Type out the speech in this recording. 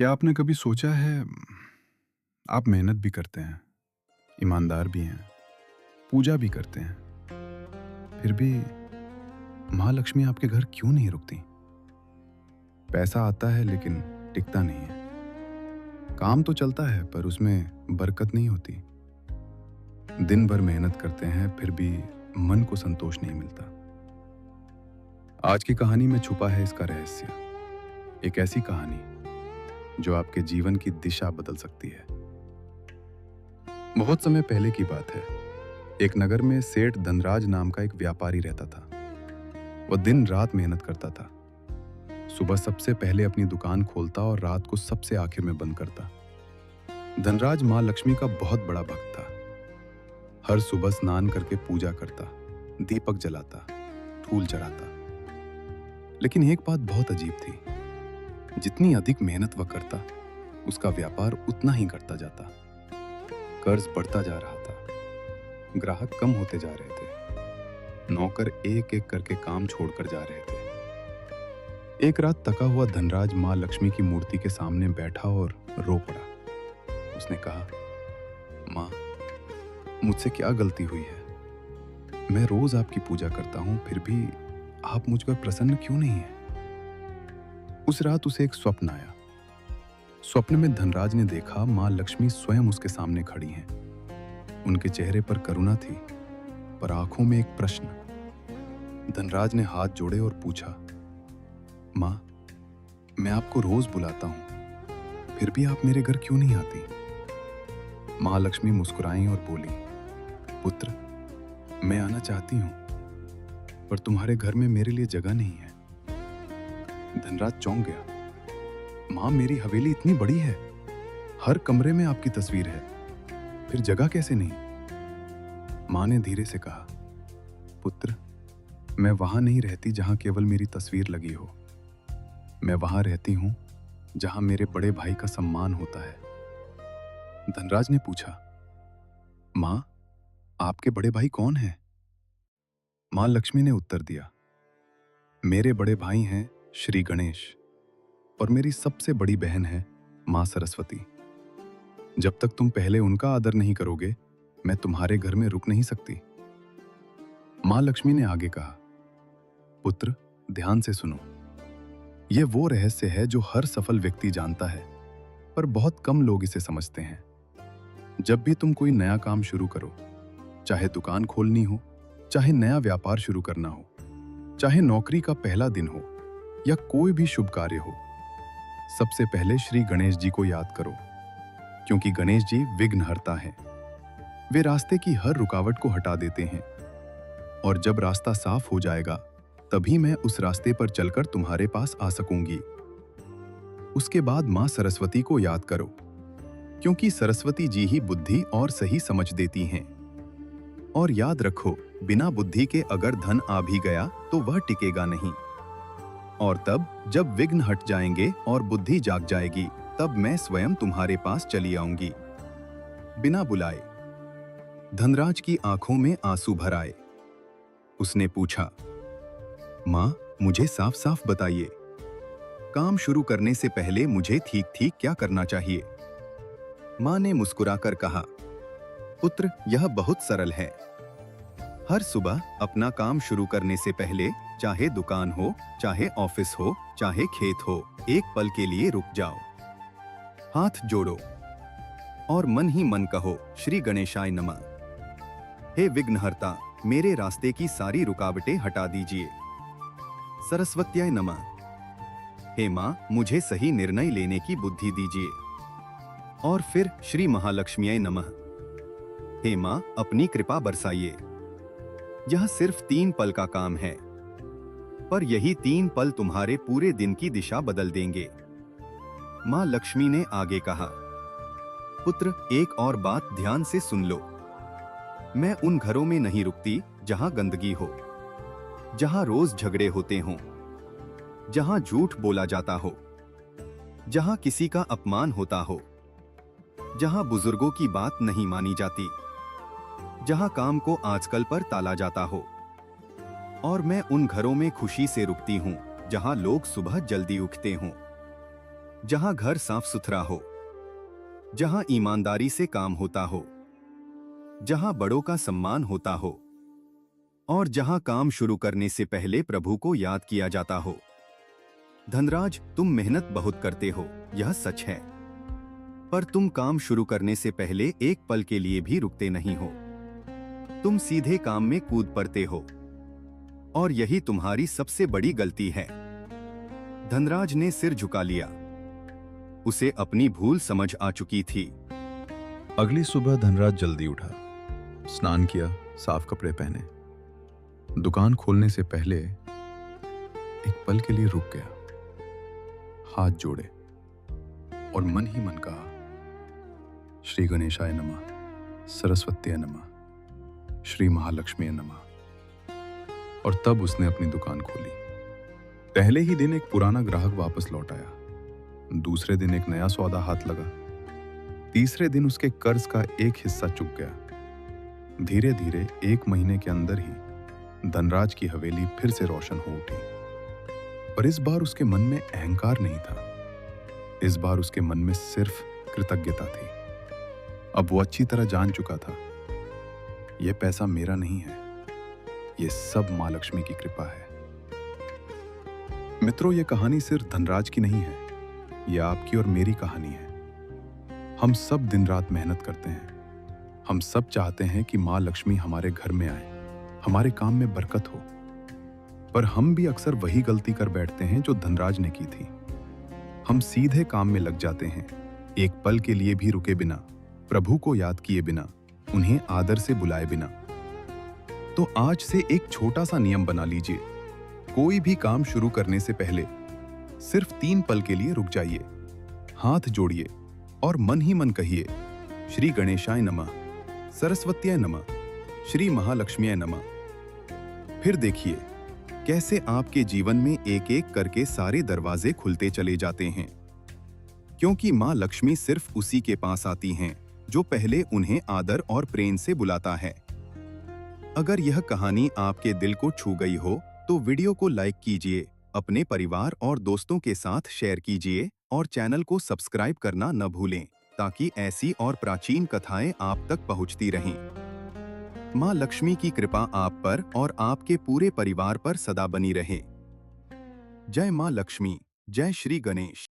क्या आपने कभी सोचा है आप मेहनत भी करते हैं, ईमानदार भी हैं, पूजा भी करते हैं, फिर भी माँ लक्ष्मी आपके घर क्यों नहीं रुकती? पैसा आता है लेकिन टिकता नहीं है। काम तो चलता है पर उसमें बरकत नहीं होती। दिन भर मेहनत करते हैं फिर भी मन को संतोष नहीं मिलता। आज की कहानी में छुपा है इसका रहस्य। एक ऐसी कहानी जो आपके जीवन की दिशा बदल सकती है। बहुत समय पहले की बात है। एक नगर में सेठ धनराज नाम का एक व्यापारी रहता था। वह दिन रात मेहनत करता था। सुबह सबसे पहले अपनी दुकान खोलता और रात को सबसे आखिर में बंद करता। धनराज माँ लक्ष्मी का बहुत बड़ा भक्त था। हर सुबह स्नान करके पूजा करता, दीपक जलाता, फूल चढ़ाता। लेकिन एक बात बहुत अजीब थी। जितनी अधिक मेहनत वह करता, उसका व्यापार उतना ही घटता जाता। कर्ज बढ़ता जा रहा था, ग्राहक कम होते जा रहे थे, नौकर एक एक करके काम छोड़कर जा रहे थे। एक रात थका हुआ धनराज माँ लक्ष्मी की मूर्ति के सामने बैठा और रो पड़ा। उसने कहा, माँ, मुझसे क्या गलती हुई है? मैं रोज आपकी पूजा करता हूं, फिर भी आप मुझ पर प्रसन्न क्यों नहीं हैं? उस रात उसे एक स्वप्न आया। स्वप्न में धनराज ने देखा माँ लक्ष्मी स्वयं उसके सामने खड़ी हैं। उनके चेहरे पर करुणा थी, पर आंखों में एक प्रश्न। धनराज ने हाथ जोड़े और पूछा, माँ, मैं आपको रोज बुलाता हूं, फिर भी आप मेरे घर क्यों नहीं आती? माँ लक्ष्मी मुस्कुराई और बोली, पुत्र, मैं आना चाहती हूं, पर तुम्हारे घर में मेरे लिए जगह नहीं है। धनराज चौंक गया। माँ, मेरी हवेली इतनी बड़ी है, हर कमरे में आपकी तस्वीर है, फिर जगह कैसे नहीं? माँ ने धीरे से कहा, पुत्र, मैं वहां नहीं रहती जहां केवल मेरी तस्वीर लगी हो। मैं वहां रहती हूं जहां मेरे बड़े भाई का सम्मान होता है। धनराज ने पूछा, माँ, आपके बड़े भाई कौन हैं? माँ लक्ष्मी ने उत्तर दिया, मेरे बड़े भाई हैं श्री गणेश और मेरी सबसे बड़ी बहन है माँ सरस्वती। जब तक तुम पहले उनका आदर नहीं करोगे, मैं तुम्हारे घर में रुक नहीं सकती। माँ लक्ष्मी ने आगे कहा, पुत्र, ध्यान से सुनो। यह वो रहस्य है जो हर सफल व्यक्ति जानता है, पर बहुत कम लोग इसे समझते हैं। जब भी तुम कोई नया काम शुरू करो, चाहे दुकान खोलनी हो, चाहे नया व्यापार शुरू करना हो, चाहे नौकरी का पहला दिन हो या कोई भी शुभ कार्य हो, सबसे पहले श्री गणेश जी को याद करो, क्योंकि गणेश जी विघ्नहर्ता हैं। वे रास्ते की हर रुकावट को हटा देते हैं, और जब रास्ता साफ हो जाएगा, तभी मैं उस रास्ते पर चलकर तुम्हारे पास आ सकूंगी। उसके बाद माँ सरस्वती को याद करो, क्योंकि सरस्वती जी ही बुद्धि और सही समझ देती हैं। और याद रखो, बिना बुद्धि के अगर धन आ भी गया तो वह टिकेगा नहीं। और तब जब विघ्न हट जाएंगे और बुद्धि जाग जाएगी, तब मैं स्वयं तुम्हारे पास चली आऊंगी, बिना बुलाए। धनराज की आंखों में आंसू भर आए। उसने पूछा, माँ, मुझे साफ साफ बताइए, काम शुरू करने से पहले मुझे ठीक ठीक क्या करना चाहिए? माँ ने मुस्कुराकर कहा, पुत्र, यह बहुत सरल है। हर सुबह अपना काम शुरू करने से पहले, चाहे दुकान हो, चाहे ऑफिस हो, चाहे खेत हो, एक पल के लिए रुक जाओ, हाथ जोड़ो और मन ही मन कहो, श्री गणेशाय नमः। हे विघ्नहर्ता, मेरे रास्ते की सारी रुकावटें हटा दीजिए। सरस्वत्याय नमः। हे माँ, मुझे सही निर्णय लेने की बुद्धि दीजिए। और फिर श्री महालक्ष्मीयाय नमः। हे माँ, अपनी कृपा बरसाइए। यह सिर्फ 3 पल का काम है, पर यही 3 पल तुम्हारे पूरे दिन की दिशा बदल देंगे। माँ लक्ष्मी ने आगे कहा, पुत्र, एक और बात ध्यान से सुन लो। मैं उन घरों में नहीं रुकती जहां गंदगी हो, जहां रोज झगड़े होते हों, जहां झूठ बोला जाता हो, जहां किसी का अपमान होता हो, जहां बुजुर्गों की बात नहीं मानी जाती, जहां काम को आजकल पर टाला जाता हो। और मैं उन घरों में खुशी से रुकती हूं जहां लोग सुबह जल्दी उठते हों, जहां घर साफ सुथरा हो, जहां ईमानदारी से काम होता हो, जहां बड़ों का सम्मान होता हो और जहां काम शुरू करने से पहले प्रभु को याद किया जाता हो। धनराज, तुम मेहनत बहुत करते हो, यह सच है। पर तुम काम शुरू करने से पहले एक पल के लिए भी रुकते नहीं हो। तुम सीधे काम में कूद पड़ते हो और यही तुम्हारी सबसे बड़ी गलती है। धनराज ने सिर झुका लिया। उसे अपनी भूल समझ आ चुकी थी। अगली सुबह धनराज जल्दी उठा, स्नान किया, साफ कपड़े पहने। दुकान खोलने से पहले एक पल के लिए रुक गया, हाथ जोड़े और मन ही मन कहा, श्री गणेशाय नमः, सरस्वत्याय नमः, श्री महालक्ष्मी नमः। और तब उसने अपनी दुकान खोली। पहले ही दिन एक पुराना ग्राहक वापस लौट आया, दूसरे दिन एक नया सौदा हाथ लगा, तीसरे दिन उसके कर्ज का एक हिस्सा चुक गया। धीरे धीरे 1 महीने के अंदर ही धनराज की हवेली फिर से रोशन हो उठी। पर इस बार उसके मन में अहंकार नहीं था, इस बार उसके मन में सिर्फ कृतज्ञता थी। अब वो अच्छी तरह जान चुका था, यह पैसा मेरा नहीं है, ये सब मां लक्ष्मी की कृपा है। मित्रों, ये कहानी सिर्फ धनराज की नहीं है, यह आपकी और मेरी कहानी है। हम सब दिन रात मेहनत करते हैं, हम सब चाहते हैं कि मां लक्ष्मी हमारे घर में आए, हमारे काम में बरकत हो। पर हम भी अक्सर वही गलती कर बैठते हैं जो धनराज ने की थी। हम सीधे काम में लग जाते हैं, एक पल के लिए भी रुके बिना, प्रभु को याद किए बिना, उन्हें आदर से बुलाए बिना। तो आज से एक छोटा सा नियम बना लीजिए, कोई भी काम शुरू करने से पहले सिर्फ 3 पल के लिए रुक जाइए, हाथ जोड़िए और मन ही मन कहिए, श्री गणेशाय नमः, सरस्वत्याय नमः, श्री महालक्ष्मीय नमः। फिर देखिए कैसे आपके जीवन में एक एक करके सारे दरवाजे खुलते चले जाते हैं, क्योंकि मां लक्ष्मी सिर्फ उसी के पास आती हैं जो पहले उन्हें आदर और प्रेम से बुलाता है। अगर यह कहानी आपके दिल को छू गई हो तो वीडियो को लाइक कीजिए, अपने परिवार और दोस्तों के साथ शेयर कीजिए और चैनल को सब्सक्राइब करना न भूलें, ताकि ऐसी और प्राचीन कथाएं आप तक पहुंचती रहें। मां लक्ष्मी की कृपा आप पर और आपके पूरे परिवार पर सदा बनी रहे। जय मां लक्ष्मी, जय श्री गणेश।